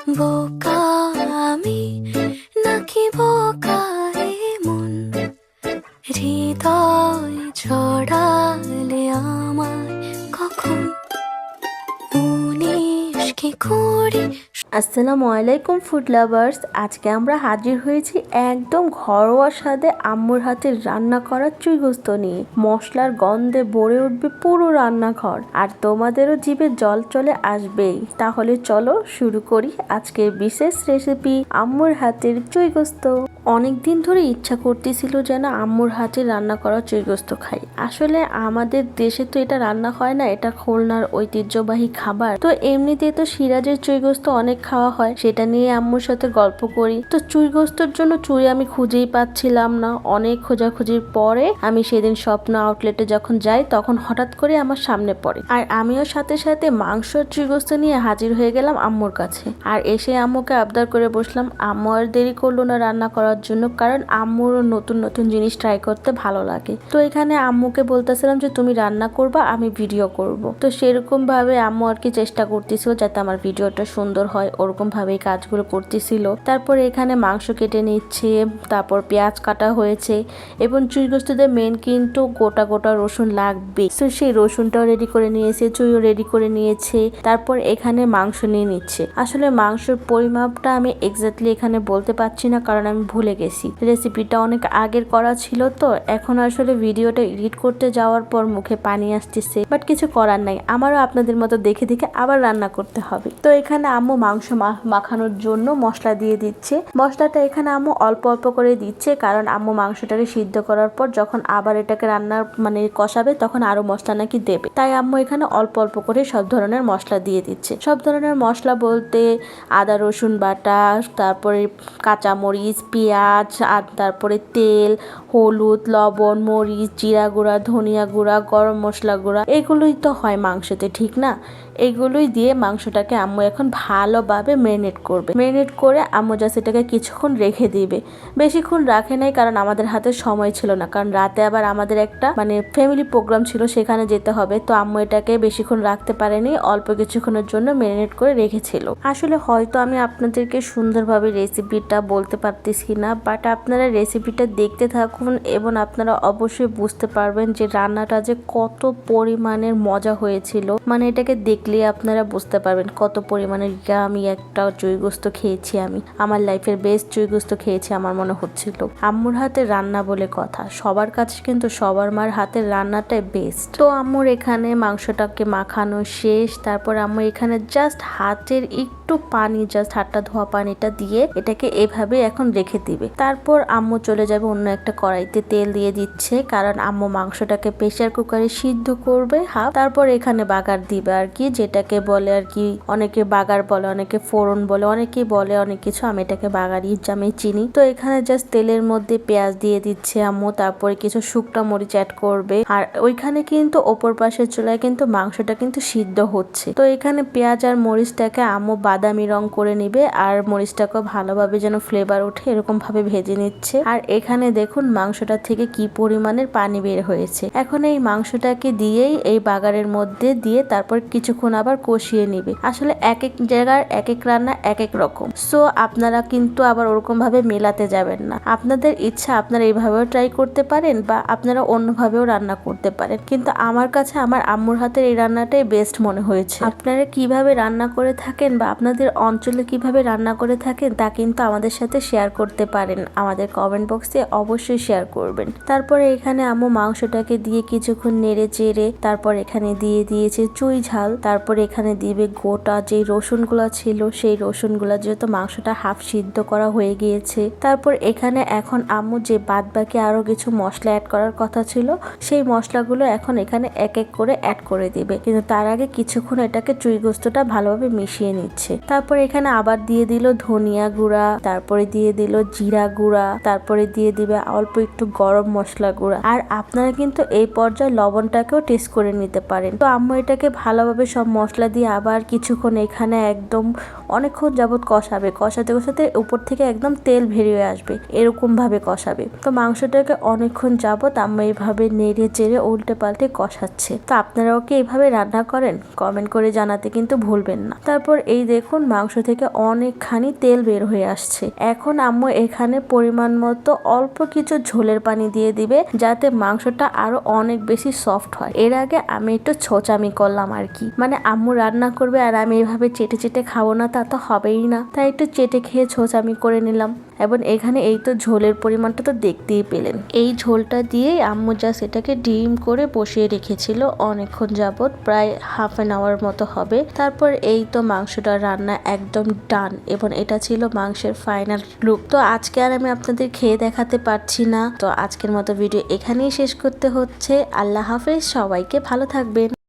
বোকা আমি নাকি বোকা এমন হৃদয় ছড়ালে আমায় কখন 19 কি কুড়ি। আসসালামু আলাইকুম ফুড লাভার্স। আজকে আমরা হাজির হয়েছি একদম ঘরোয়া স্বাদে আম্মুর হাতের রান্না করা চুই গোস্ত নিয়ে। মশলার গন্ধে ভরে উঠবে পুরো রান্নাঘর, আর তোমাদেরও জিভে জল চলে আসবেই। তাহলে চলো শুরু করি আজকের বিশেষ রেসিপি, আম্মুর হাতের চুই গোস্ত। অনেকদিন ধরে ইচ্ছা করতেছিল যেন আম্মুর হাতে রান্না করা চুই গোস্ত খাই। আসলে আমাদের দেশে তো এটা রান্না হয় না, এটা খুলনার ঐতিহ্যবাহী খাবার। তো এমনিতে তো সিরাজের চুই গোস্ত অনেক খাওয়া হয়, সেটা নিয়ে আম্মুর সাথে গল্প করি। তো চুই গোস্তর জন্য চুই আমি খুঁজেই পাচ্ছিলাম না। অনেক খোঁজাখুঁজির পরে আমি সেদিন স্বপ্ন আউটলেটে যখন যাই তখন হঠাৎ করে আমার সামনে পড়ে, আর আমিও সাথে সাথে মাংসর চুই গোস্ত নিয়ে হাজির হয়ে গেলাম আম্মুর কাছে। আর এসে আম্মুকে আবদার করে বসলাম। আম্মু আর দেরি করলো না রান্না করার জন্য, কারণ আম্মুরও নতুন নতুন জিনিস ট্রাই করতে ভালো লাগে। তো এখানে আম্মুকে বলতেছিলাম যে তুমি রান্না করবা, আমি ভিডিও করব। তো সেরকম ভাবে আম্মু আর কি চেষ্টা করতেছিল যাতে আমার ভিডিওটা সুন্দর হয়, ওরকম ভাবেই কাজগুলো করতেছিল। তারপর এখানে মাংস কেটে নিচ্ছে, তারপর পেঁয়াজ কাটা হয়েছে, এবং চুই গোস্তদের মেন কিন্তু গোটা গোটা রসুন লাগবে। তো সেই রসুনটাও রেডি করে নিয়েছে, চুইও রেডি করে নিয়েছে। তারপর এখানে মাংস নিয়ে নিচ্ছে। আসলে মাংসের পরিমাপটা আমি এক্স্যাক্টলি এখানে বলতে পারছি না, কারণ আমি ভুলে গেছি। রেসিপিটা অনেক আগের করা ছিল, তো এখন আসলে ভিডিওটা এডিট করতে যাওয়ার পর মুখে পানি আসতেছে, বাট কিছু করার নাই। আমারও আপনাদের মতো দেখে দেখে আবার রান্না করতে হবে। তো এখানে আম্মু মাংস মাখানোর জন্য মশলা দিয়ে দিচ্ছে। মশলাটা এখানে আম্মু অল্প অল্প করে দিচ্ছে, কারণ আম্মু মাংসটাকে সিদ্ধ করার পর যখন আবার এটাকে রান্নার কষাবে তখন আরো মশলা নাকি দেবে। তাই আম্মু এখানে অল্প অল্প করে সব ধরনের মশলা দিয়ে দিচ্ছে। সব ধরনের মশলা বলতে আদা রসুন বাটা, তারপরে কাঁচামরিচ, পেঁয়াজ, আর তারপরে তেল, হলুদ, লবণ, মরিচ, জিরা গুঁড়া, ধনিয়া গুঁড়া, গরম মশলা গুঁড়া, এগুলোই তো হয় মাংসতে, ঠিক না? এগুলোই দিয়ে মাংসটাকে আম্মু এখন ভালোভাবে ম্যারিনেট করবে। ম্যারিনেট করে আম্মু জাস্ট এটাকে কিছুক্ষণ রেখে দিবে। বেশিক্ষণ রাখে নাই, কারণ আমাদের হাতে সময় ছিল না, কারণ রাতে আবার আমাদের একটা ফ্যামিলি প্রোগ্রাম ছিল, সেখানে যেতে হবে। তো আম্মু এটাকে বেশিক্ষণ রাখতে পারেনি, অল্প কিছুক্ষণের জন্য ম্যারিনেট করে রেখেছিল। আসলে হয়তো আমি আপনাদেরকে সুন্দরভাবে রেসিপিটা বলতে পারতেছি না, বাট আপনারা রেসিপিটা দেখতে থাকুন এবং আপনারা অবশ্যই বুঝতে পারবেন যে রান্নাটা যে কত পরিমাণের মজা হয়েছিল। এটাকে দেখলে আপনারা বুঝতে পারবেন কত পরিমাণের আমি একটা চুই গোস্ত খেয়েছি। আমি আমার লাইফের বেস্ট চুই গোস্ত খেয়েছি আমার মনে হচ্ছিল। আম্মুর হাতের রান্না বলে কথা, সবার কাছে কিন্তু সবার মার হাতের রান্নাটাই বেস্ট। তো আম্মুর এখানে মাংসটাকে মাখানো শেষ। তারপর আম্মু এখানে জাস্ট হাতের একটু পানি, জাস্ট হাতটা ধোয়া পানিটা দিয়ে এটাকে এভাবে এখন রেখে দিবে। তারপর আম্মু চলে যাবে অন্য একটা কড়াইতে, তেল দিয়ে দিচ্ছে, কারণ আম্মু মাংসটাকে প্রেসার কুকারে সিদ্ধ করবে হাফ। তারপর এখানে বাগার দিবে আর কি, যেটাকে বলে আর কি, অনেকে বাগার বলে, অনেকে ফোড়ন বলে, অনেকেই বলে অনেক কিছু। আমি এটাকে বাগারই আমি চিনি। তো এখানে জাস্ট তেলের মধ্যে পেঁয়াজ দিয়ে দিচ্ছে আম্মু, তারপরে কিছু শুকনো মরিচ অ্যাড করবে। আর ওইখানে কিন্তু ওপর পাশের চুলায় কিন্তু মাংসটা কিন্তু সিদ্ধ হচ্ছে। তো এখানে পেঁয়াজ আর মরিচটাকে আম্মু বাদামি রং করে নিবে, আর মরিচটাকে ভালোভাবে যেন ফ্লেভার ওঠে এরকম ভাবে ভেজে নিচ্ছে। আর এখানে দেখুন মাংসটা থেকে কি পরিমাণের পানি বের হয়েছে। এখন এই মাংসটাকে দিয়েই এই বাগারের মধ্যে দিয়ে তারপর কিছুক্ষণ আবার কষিয়ে নিবে। আসলে এক এক জায়গার এক এক রান্না এক এক রকম, সো আপনারা কিন্তু আবার ওরকম ভাবে মেলাতে যাবেন না। আপনাদের ইচ্ছা আপনারা এইভাবেও ট্রাই করতে পারেন, বা আপনারা অন্যভাবেও রান্না করতে পারেন, কিন্তু আমার কাছে আমার আম্মুর হাতের এই রান্নাটাই বেস্ট মনে হয়েছে। আপনারা কিভাবে রান্না করে থাকেন বা আপনাদের অঞ্চলে কিভাবে রান্না করে থাকেন তা কিন্তু আমাদের সাথে শেয়ার করতে পারেন, আমাদের কমেন্ট বক্সে অবশ্যই শেয়ার করবেন। তারপরে এখানে আম্মু মাংসটাকে দিয়ে কিছুক্ষণ নেড়ে চেড়ে তারপর এখানে দিয়ে দিয়েছে চুই ঝাল। তারপর এখানে দিবে গোটা যে রসুনগুলা ছিল, সেই রসুনগুলা, যেহেতু মাংসটা হাফ সিদ্ধ করা হয়ে গিয়েছে। তারপর এখানে এখন আম্মু যে বাদ বাকি আরো কিছু মশলা অ্যাড করার কথা ছিল, সেই মশলাগুলো এখন এখানে এক এক করে অ্যাড করে দিবে, কিন্তু তার আগে কিছুক্ষণ এটাকে চুই গোস্তটা ভালোভাবে মিশিয়ে নিচ্ছে। তারপর এখানে আবার দিয়ে দিল ধনিয়া গুঁড়া, তারপরে দিয়ে দিল জিরা গুঁড়া, তারপরে দিয়ে দিবে অল্প একটু গরম মশলা গুঁড়া। আর আপনারা কিন্তু এই পর্যায়ে লবণটাকেও টেস্ট করে নিতে পারেন। তো আম্মু এটাকে ভালোভাবে সব সব মশলা দিয়ে আবার কিছুক্ষণ এখানে একদম অনেকক্ষণ যাবত কষাবে। কষাতে কষাতে উপর থেকে একদম তেল বেরিয়ে আসবে, এরকম ভাবে কষাবে। তো মাংসটাকে অনেকক্ষণ যাবত আম্মু এইভাবে নেড়ে চেড়ে উল্টে পাল্টে কষাচ্ছে। তো আপনারাও কি এইভাবে রান্না করেন? কমেন্ট করে জানাতে কিন্তু ভুলবেন না। তারপর এই দেখুন মাংস থেকে অনেকখানি তেল বের হয়ে আসছে। এখন আম্মু এখানে পরিমাণ মতো অল্প কিছু ঝোলের পানি দিয়ে দিবে, যাতে মাংসটা আরো অনেক বেশি সফট হয়। এর আগে আমি একটু ছোচামি করলাম আর কি, মানে আম্মু রান্না করবে আর আমি এইভাবে চেটে চেটে খাবো না, তা তো হবেই না, তাই একটু চেটে খেয়ে ছোচামি করে নিলাম। এবং এখানে এই তো ঝোলের পরিমাণটা তো দেখতেই পেলেন। এই ঝোলটা দিয়ে আম্মু জাস্ট এটাকে ডিম করে বসিয়ে রেখেছিল অনেকক্ষণ যাবত, প্রায় হাফ অ্যান আওয়ার মতো হবে। তারপর এই তো মাংসটা রান্না একদম ডান, এবং এটা ছিল মাংসের ফাইনাল লুক। তো আজকে আর আমি আপনাদের খেয়ে দেখাতে পারছি না, তো আজকের মতো ভিডিও এখানেই শেষ করতে হচ্ছে। আল্লাহ হাফেজ, সবাইকে ভালো থাকবেন।